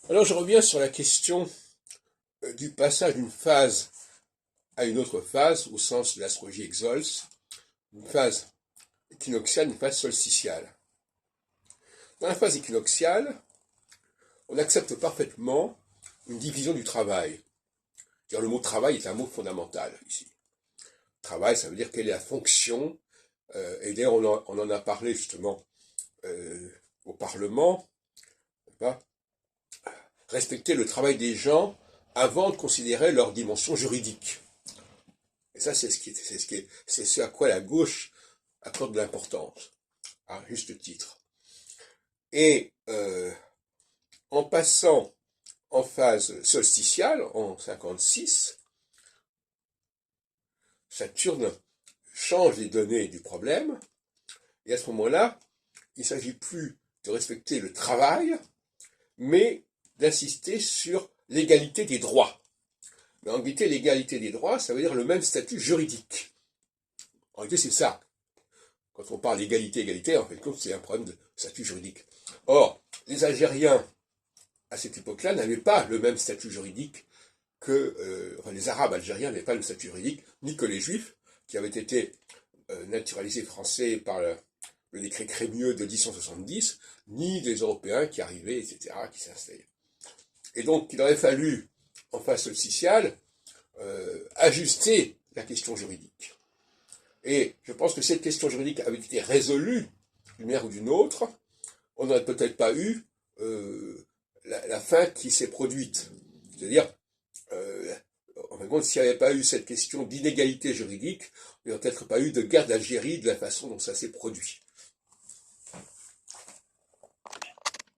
Alors je reviens sur la question du passage d'une phase à une autre phase, au sens de l'astrologie Exols, une phase équinoxiale, une phase solsticiale. Dans la phase équinoxiale, on accepte parfaitement une division du travail. Le mot travail est un mot fondamental ici. Travail, ça veut dire quelle est la fonction, et d'ailleurs on en a parlé justement au Parlement, pas respecter le travail des gens avant de considérer leur dimension juridique. Et ça, c'est ce à quoi la gauche accorde de l'importance, à juste titre. Et en passant en phase solsticiale, en 56, Saturne change les données du problème, et à ce moment-là, il ne s'agit plus de respecter le travail, mais d'insister sur l'égalité des droits. Mais en réalité, l'égalité des droits, ça veut dire le même statut juridique. En réalité, c'est ça. Quand on parle d'égalité, égalité, en fait, c'est un problème de statut juridique. Or, les Algériens, à cette époque-là, n'avaient pas le même statut juridique que les Arabes algériens n'avaient pas le même statut juridique, ni que les Juifs, qui avaient été naturalisés français par le décret Crémieux de 1070, ni des Européens qui arrivaient, etc., qui s'installaient. Et donc, il aurait fallu, en phase solsticiale, ajuster la question juridique. Et je pense que cette question juridique avait été résolue d'une manière ou d'une autre, on n'aurait peut-être pas eu la fin qui s'est produite. C'est-à-dire, en fin de compte, s'il n'y avait pas eu cette question d'inégalité juridique, il n'y aurait peut-être pas eu de guerre d'Algérie de la façon dont ça s'est produit.